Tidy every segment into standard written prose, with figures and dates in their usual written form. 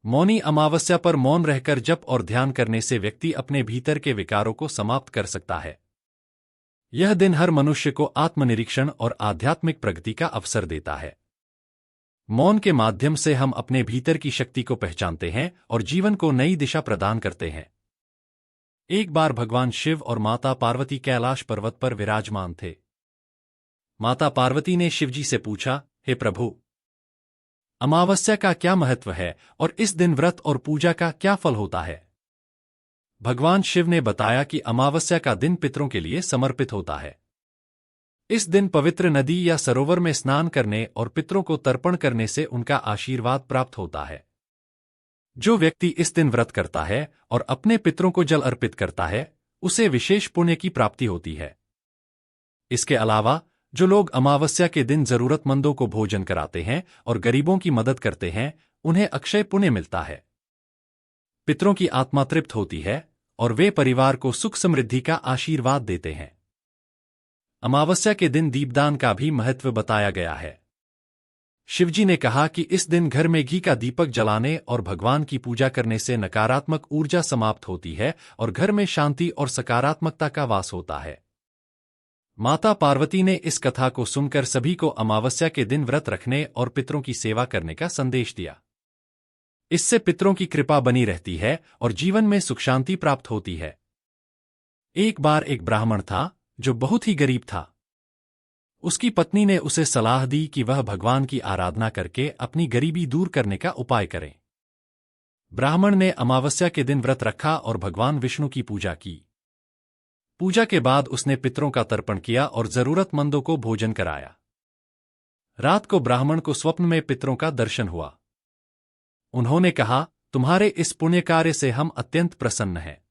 मौनी अमावस्या पर मौन रहकर जप और ध्यान करने से व्यक्ति अपने भीतर के विकारों को समाप्त कर सकता है। यह दिन हर मनुष्य को आत्मनिरीक्षण और आध्यात्मिक प्रगति का अवसर देता है। मौन के माध्यम से हम अपने भीतर की शक्ति को पहचानते हैं और जीवन को नई दिशा प्रदान करते हैं। एक बार भगवान शिव और माता पार्वती कैलाश पर्वत पर विराजमान थे। माता पार्वती ने शिवजी से पूछा, हे प्रभु, अमावस्या का क्या महत्व है और इस दिन व्रत और पूजा का क्या फल होता है? भगवान शिव ने बताया कि अमावस्या का दिन पितरों के लिए समर्पित होता है। इस दिन पवित्र नदी या सरोवर में स्नान करने और पितरों को तर्पण करने से उनका आशीर्वाद प्राप्त होता है। जो व्यक्ति इस दिन व्रत करता है और अपने पितरों को जल अर्पित करता है, उसे विशेष पुण्य की प्राप्ति होती है। इसके अलावा जो लोग अमावस्या के दिन जरूरतमंदों को भोजन कराते हैं और गरीबों की मदद करते हैं, उन्हें अक्षय पुण्य मिलता है। पितरों की आत्मा तृप्त होती है और वे परिवार को सुख समृद्धि का आशीर्वाद देते हैं। अमावस्या के दिन दीपदान का भी महत्व बताया गया है। शिवजी ने कहा कि इस दिन घर में घी का दीपक जलाने और भगवान की पूजा करने से नकारात्मक ऊर्जा समाप्त होती है और घर में शांति और सकारात्मकता का वास होता है। माता पार्वती ने इस कथा को सुनकर सभी को अमावस्या के दिन व्रत रखने और पितरों की सेवा करने का संदेश दिया। इससे पितरों की कृपा बनी रहती है और जीवन में सुख शांति प्राप्त होती है। एक बार एक ब्राह्मण था जो बहुत ही गरीब था। उसकी पत्नी ने उसे सलाह दी कि वह भगवान की आराधना करके अपनी गरीबी दूर करने का उपाय करे। ब्राह्मण ने अमावस्या के दिन व्रत रखा और भगवान विष्णु की पूजा की। पूजा के बाद उसने पितरों का तर्पण किया और जरूरतमंदों को भोजन कराया। रात को ब्राह्मण को स्वप्न में पितरों का दर्शन हुआ। उन्होंने कहा, तुम्हारे इस पुण्य कार्य से हम अत्यंत प्रसन्न हैं।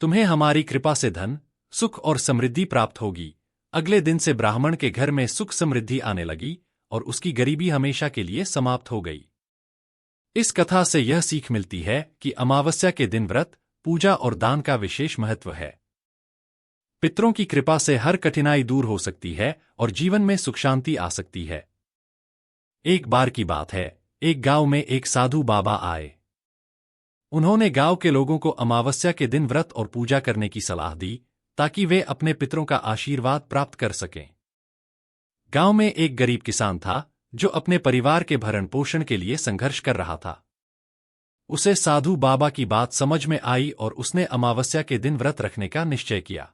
तुम्हें हमारी कृपा से धन, सुख और समृद्धि प्राप्त होगी। अगले दिन से ब्राह्मण के घर में सुख समृद्धि आने लगी और उसकी गरीबी हमेशा के लिए समाप्त हो गई। इस कथा से यह सीख मिलती है कि अमावस्या के दिन व्रत, पूजा और दान का विशेष महत्व है। पितरों की कृपा से हर कठिनाई दूर हो सकती है और जीवन में सुख शांति आ सकती है। एक बार की बात है, एक गांव में एक साधु बाबा आए। उन्होंने गांव के लोगों को अमावस्या के दिन व्रत और पूजा करने की सलाह दी ताकि वे अपने पितरों का आशीर्वाद प्राप्त कर सकें। गांव में एक गरीब किसान था जो अपने परिवार के भरण पोषण के लिए संघर्ष कर रहा था। उसे साधु बाबा की बात समझ में आई और उसने अमावस्या के दिन व्रत रखने का निश्चय किया।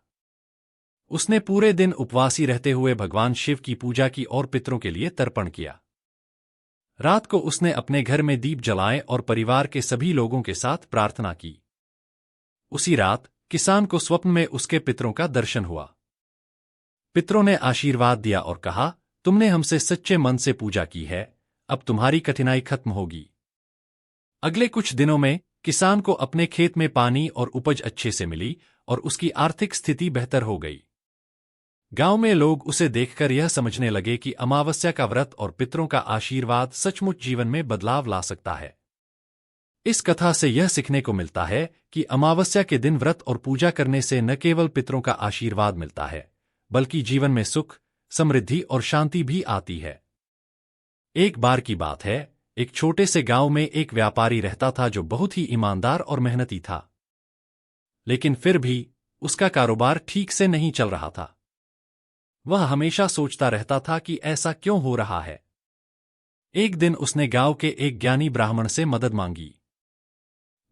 उसने पूरे दिन उपवासी रहते हुए भगवान शिव की पूजा की और पितरों के लिए तर्पण किया। रात को उसने अपने घर में दीप जलाए और परिवार के सभी लोगों के साथ प्रार्थना की। उसी रात किसान को स्वप्न में उसके पितरों का दर्शन हुआ। पितरों ने आशीर्वाद दिया और कहा, तुमने हमसे सच्चे मन से पूजा की है, अब तुम्हारी कठिनाई खत्म होगी। अगले कुछ दिनों में किसान को अपने खेत में पानी और उपज अच्छे से मिली और उसकी आर्थिक स्थिति बेहतर हो गई। गांव में लोग उसे देखकर यह समझने लगे कि अमावस्या का व्रत और पितरों का आशीर्वाद सचमुच जीवन में बदलाव ला सकता है। इस कथा से यह सीखने को मिलता है कि अमावस्या के दिन व्रत और पूजा करने से न केवल पितरों का आशीर्वाद मिलता है, बल्कि जीवन में सुख, समृद्धि और शांति भी आती है। एक बार की बात है, एक छोटे से गांव में एक व्यापारी रहता था जो बहुत ही ईमानदार और मेहनती था। लेकिन फिर भी उसका कारोबार ठीक से नहीं चल रहा था। वह हमेशा सोचता रहता था कि ऐसा क्यों हो रहा है। एक दिन उसने गांव के एक ज्ञानी ब्राह्मण से मदद मांगी।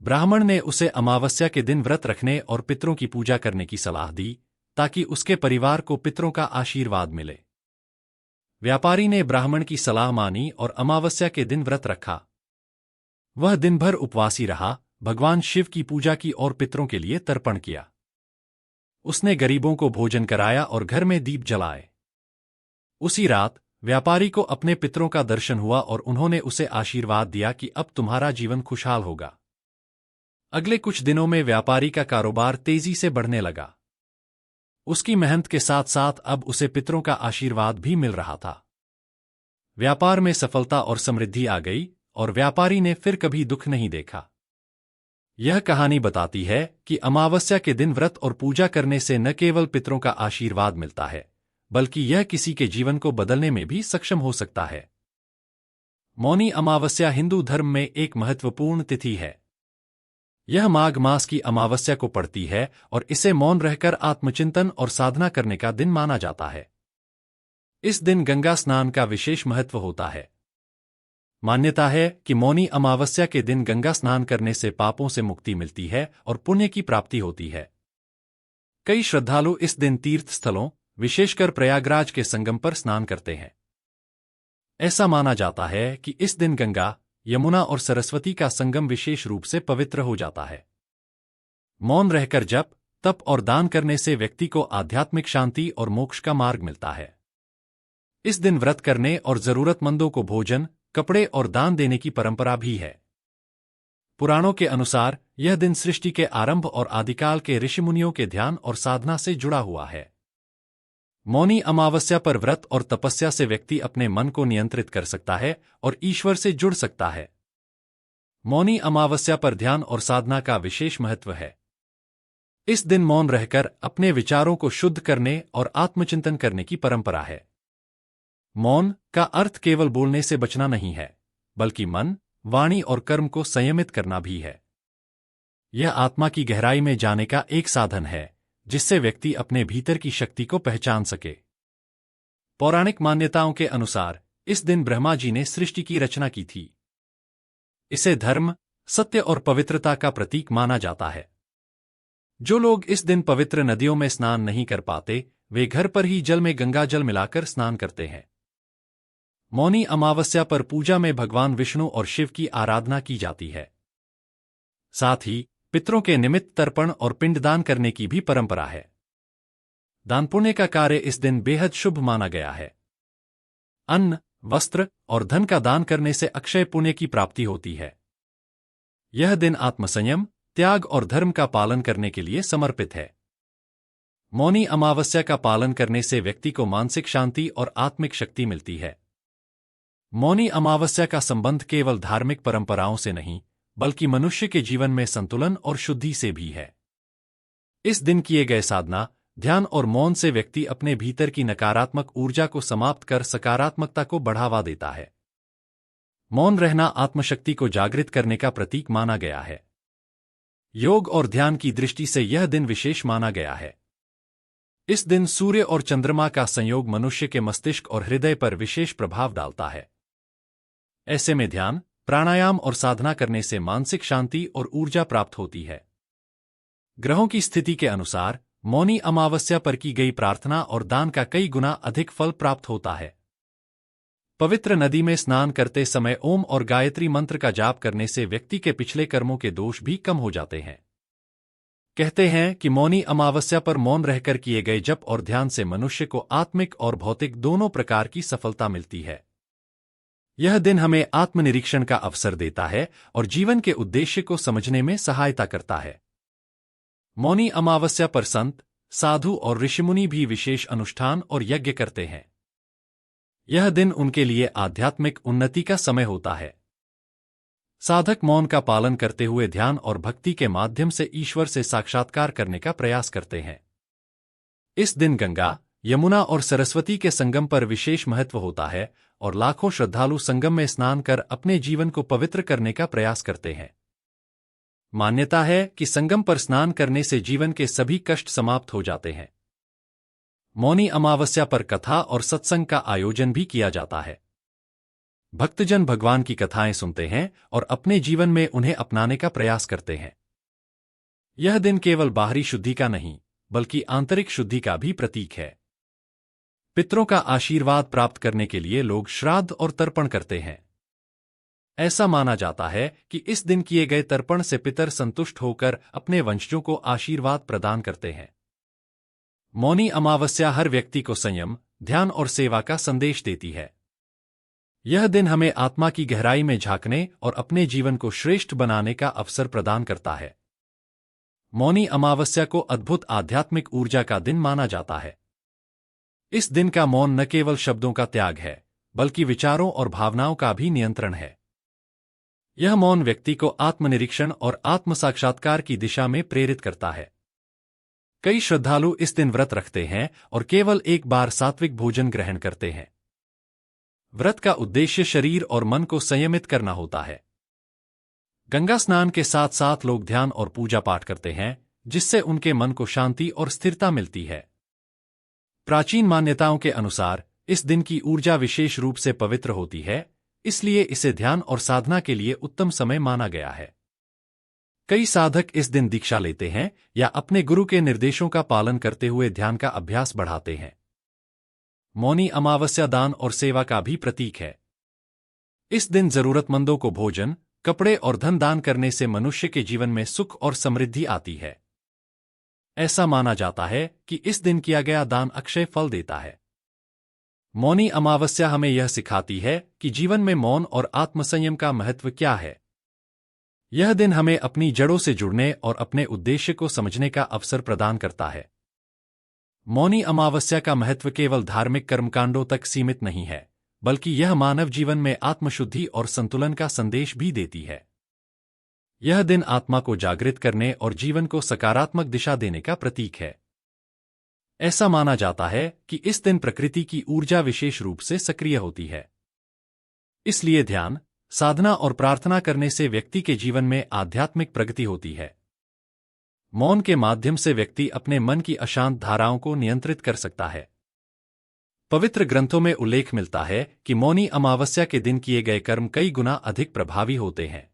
ब्राह्मण ने उसे अमावस्या के दिन व्रत रखने और पितरों की पूजा करने की सलाह दी ताकि उसके परिवार को पितरों का आशीर्वाद मिले। व्यापारी ने ब्राह्मण की सलाह मानी और अमावस्या के दिन व्रत रखा। वह दिन भर उपवासी रहा, भगवान शिव की पूजा की और पितरों के लिए तर्पण किया। उसने गरीबों को भोजन कराया और घर में दीप जलाए। उसी रात व्यापारी को अपने पितरों का दर्शन हुआ और उन्होंने उसे आशीर्वाद दिया कि अब तुम्हारा जीवन खुशहाल होगा। अगले कुछ दिनों में व्यापारी का कारोबार तेजी से बढ़ने लगा। उसकी मेहनत के साथ साथ अब उसे पितरों का आशीर्वाद भी मिल रहा था। व्यापार में सफलता और समृद्धि आ गई और व्यापारी ने फिर कभी दुख नहीं देखा। यह कहानी बताती है कि अमावस्या के दिन व्रत और पूजा करने से न केवल पितरों का आशीर्वाद मिलता है, बल्कि यह किसी के जीवन को बदलने में भी सक्षम हो सकता है। मौनी अमावस्या हिंदू धर्म में एक महत्वपूर्ण तिथि है। यह माघ मास की अमावस्या को पड़ती है और इसे मौन रहकर आत्मचिंतन और साधना करने का दिन माना जाता है। इस दिन गंगा स्नान का विशेष महत्व होता है। मान्यता है कि मौनी अमावस्या के दिन गंगा स्नान करने से पापों से मुक्ति मिलती है और पुण्य की प्राप्ति होती है। कई श्रद्धालु इस दिन तीर्थ स्थलों, विशेषकर प्रयागराज के संगम पर स्नान करते हैं। ऐसा माना जाता है कि इस दिन गंगा, यमुना और सरस्वती का संगम विशेष रूप से पवित्र हो जाता है। मौन रहकर जप, तप और दान करने से व्यक्ति को आध्यात्मिक शांति और मोक्ष का मार्ग मिलता है। इस दिन व्रत करने और जरूरतमंदों को भोजन, कपड़े और दान देने की परंपरा भी है। पुराणों के अनुसार यह दिन सृष्टि के आरंभ और आदिकाल के ऋषिमुनियों के ध्यान और साधना से जुड़ा हुआ है। मौनी अमावस्या पर व्रत और तपस्या से व्यक्ति अपने मन को नियंत्रित कर सकता है और ईश्वर से जुड़ सकता है। मौनी अमावस्या पर ध्यान और साधना का विशेष महत्व है। इस दिन मौन रहकर अपने विचारों को शुद्ध करने और आत्मचिंतन करने की परंपरा है। मौन का अर्थ केवल बोलने से बचना नहीं है, बल्कि मन, वाणी और कर्म को संयमित करना भी है। यह आत्मा की गहराई में जाने का एक साधन है, जिससे व्यक्ति अपने भीतर की शक्ति को पहचान सके। पौराणिक मान्यताओं के अनुसार इस दिन ब्रह्मा जी ने सृष्टि की रचना की थी। इसे धर्म, सत्य और पवित्रता का प्रतीक माना जाता है। जो लोग इस दिन पवित्र नदियों में स्नान नहीं कर पाते, वे घर पर ही जल में गंगा जल मिलाकर स्नान करते हैं। मौनी अमावस्या पर पूजा में भगवान विष्णु और शिव की आराधना की जाती है। साथ ही पितरों के निमित्त तर्पण और पिंडदान करने की भी परंपरा है। दान पुण्य का कार्य इस दिन बेहद शुभ माना गया है। अन्न, वस्त्र और धन का दान करने से अक्षय पुण्य की प्राप्ति होती है। यह दिन आत्मसंयम, त्याग और धर्म का पालन करने के लिए समर्पित है। मौनी अमावस्या का पालन करने से व्यक्ति को मानसिक शांति और आत्मिक शक्ति मिलती है। मौनी अमावस्या का संबंध केवल धार्मिक परंपराओं से नहीं, बल्कि मनुष्य के जीवन में संतुलन और शुद्धि से भी है। इस दिन किए गए साधना, ध्यान और मौन से व्यक्ति अपने भीतर की नकारात्मक ऊर्जा को समाप्त कर सकारात्मकता को बढ़ावा देता है। मौन रहना आत्मशक्ति को जागृत करने का प्रतीक माना गया है। योग और ध्यान की दृष्टि से यह दिन विशेष माना गया है। इस दिन सूर्य और चंद्रमा का संयोग मनुष्य के मस्तिष्क और हृदय पर विशेष प्रभाव डालता है। ऐसे में ध्यान, प्राणायाम और साधना करने से मानसिक शांति और ऊर्जा प्राप्त होती है। ग्रहों की स्थिति के अनुसार मौनी अमावस्या पर की गई प्रार्थना और दान का कई गुना अधिक फल प्राप्त होता है। पवित्र नदी में स्नान करते समय ओम और गायत्री मंत्र का जाप करने से व्यक्ति के पिछले कर्मों के दोष भी कम हो जाते हैं। कहते हैं कि मौनी अमावस्या पर मौन रहकर किए गए जप और ध्यान से मनुष्य को आत्मिक और भौतिक दोनों प्रकार की सफलता मिलती है। यह दिन हमें आत्मनिरीक्षण का अवसर देता है और जीवन के उद्देश्य को समझने में सहायता करता है। मौनी अमावस्या पर संत, साधु और ऋषिमुनि भी विशेष अनुष्ठान और यज्ञ करते हैं। यह दिन उनके लिए आध्यात्मिक उन्नति का समय होता है। साधक मौन का पालन करते हुए ध्यान और भक्ति के माध्यम से ईश्वर से साक्षात्कार करने का प्रयास करते हैं। इस दिन गंगा, यमुना और सरस्वती के संगम पर विशेष महत्व होता है और लाखों श्रद्धालु संगम में स्नान कर अपने जीवन को पवित्र करने का प्रयास करते हैं। मान्यता है कि संगम पर स्नान करने से जीवन के सभी कष्ट समाप्त हो जाते हैं। मौनी अमावस्या पर कथा और सत्संग का आयोजन भी किया जाता है। भक्तजन भगवान की कथाएं सुनते हैं और अपने जीवन में उन्हें अपनाने का प्रयास करते हैं। यह दिन केवल बाहरी शुद्धि का नहीं, बल्कि आंतरिक शुद्धि का भी प्रतीक है। पितरों का आशीर्वाद प्राप्त करने के लिए लोग श्राद्ध और तर्पण करते हैं। ऐसा माना जाता है कि इस दिन किए गए तर्पण से पितर संतुष्ट होकर अपने वंशजों को आशीर्वाद प्रदान करते हैं। मौनी अमावस्या हर व्यक्ति को संयम, ध्यान और सेवा का संदेश देती है। यह दिन हमें आत्मा की गहराई में झांकने और अपने जीवन को श्रेष्ठ बनाने का अवसर प्रदान करता है। मौनी अमावस्या को अद्भुत आध्यात्मिक ऊर्जा का दिन माना जाता है। इस दिन का मौन न केवल शब्दों का त्याग है, बल्कि विचारों और भावनाओं का भी नियंत्रण है। यह मौन व्यक्ति को आत्मनिरीक्षण और आत्मसाक्षात्कार की दिशा में प्रेरित करता है। कई श्रद्धालु इस दिन व्रत रखते हैं और केवल एक बार सात्विक भोजन ग्रहण करते हैं। व्रत का उद्देश्य शरीर और मन को संयमित करना होता है। गंगा स्नान के साथ साथ लोग ध्यान और पूजा पाठ करते हैं, जिससे उनके मन को शांति और स्थिरता मिलती है। प्राचीन मान्यताओं के अनुसार इस दिन की ऊर्जा विशेष रूप से पवित्र होती है, इसलिए इसे ध्यान और साधना के लिए उत्तम समय माना गया है। कई साधक इस दिन दीक्षा लेते हैं या अपने गुरु के निर्देशों का पालन करते हुए ध्यान का अभ्यास बढ़ाते हैं। मौनी अमावस्या दान और सेवा का भी प्रतीक है। इस दिन जरूरतमंदों को भोजन, कपड़े और धन दान करने से मनुष्य के जीवन में सुख और समृद्धि आती है। ऐसा माना जाता है कि इस दिन किया गया दान अक्षय फल देता है। मौनी अमावस्या हमें यह सिखाती है कि जीवन में मौन और आत्मसंयम का महत्व क्या है। यह दिन हमें अपनी जड़ों से जुड़ने और अपने उद्देश्य को समझने का अवसर प्रदान करता है। मौनी अमावस्या का महत्व केवल धार्मिक कर्मकांडों तक सीमित नहीं है, बल्कि यह मानव जीवन में आत्मशुद्धि और संतुलन का संदेश भी देती है। यह दिन आत्मा को जागृत करने और जीवन को सकारात्मक दिशा देने का प्रतीक है। ऐसा माना जाता है कि इस दिन प्रकृति की ऊर्जा विशेष रूप से सक्रिय होती है। इसलिए ध्यान, साधना और प्रार्थना करने से व्यक्ति के जीवन में आध्यात्मिक प्रगति होती है। मौन के माध्यम से व्यक्ति अपने मन की अशांत धाराओं को नियंत्रित कर सकता है। पवित्र ग्रंथों में उल्लेख मिलता है कि मौनी अमावस्या के दिन किए गए कर्म कई गुना अधिक प्रभावी होते हैं।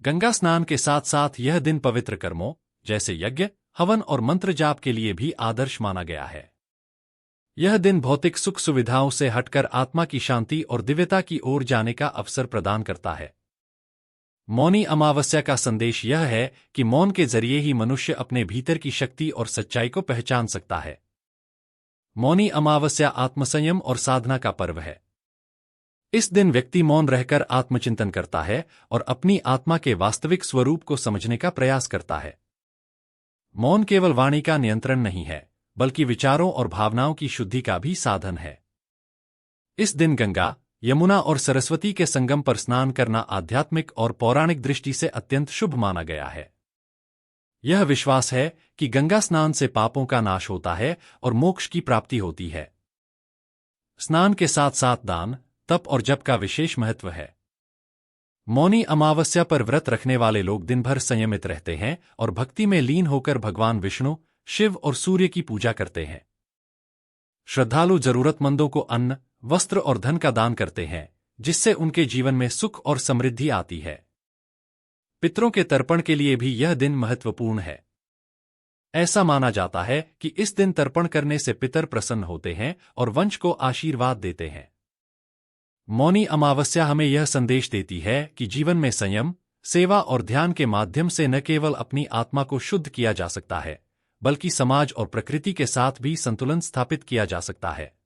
गंगा स्नान के साथ साथ यह दिन पवित्र कर्मों जैसे यज्ञ, हवन और मंत्र जाप के लिए भी आदर्श माना गया है। यह दिन भौतिक सुख सुविधाओं से हटकर आत्मा की शांति और दिव्यता की ओर जाने का अवसर प्रदान करता है। मौनी अमावस्या का संदेश यह है कि मौन के जरिए ही मनुष्य अपने भीतर की शक्ति और सच्चाई को पहचान सकता है। मौनी अमावस्या आत्मसंयम और साधना का पर्व है। इस दिन व्यक्ति मौन रहकर आत्मचिंतन करता है और अपनी आत्मा के वास्तविक स्वरूप को समझने का प्रयास करता है। मौन केवल वाणी का नियंत्रण नहीं है, बल्कि विचारों और भावनाओं की शुद्धि का भी साधन है। इस दिन गंगा, यमुना और सरस्वती के संगम पर स्नान करना आध्यात्मिक और पौराणिक दृष्टि से अत्यंत शुभ माना गया है। यह विश्वास है कि गंगा स्नान से पापों का नाश होता है और मोक्ष की प्राप्ति होती है। स्नान के साथ साथ दान, तप और जप का विशेष महत्व है। मौनी अमावस्या पर व्रत रखने वाले लोग दिन भर संयमित रहते हैं और भक्ति में लीन होकर भगवान विष्णु, शिव और सूर्य की पूजा करते हैं। श्रद्धालु जरूरतमंदों को अन्न, वस्त्र और धन का दान करते हैं, जिससे उनके जीवन में सुख और समृद्धि आती है। पितरों के तर्पण के लिए भी यह दिन महत्वपूर्ण है। ऐसा माना जाता है कि इस दिन तर्पण करने से पितर प्रसन्न होते हैं और वंश को आशीर्वाद देते हैं। मौनी अमावस्या हमें यह संदेश देती है कि जीवन में संयम, सेवा और ध्यान के माध्यम से न केवल अपनी आत्मा को शुद्ध किया जा सकता है, बल्कि समाज और प्रकृति के साथ भी संतुलन स्थापित किया जा सकता है।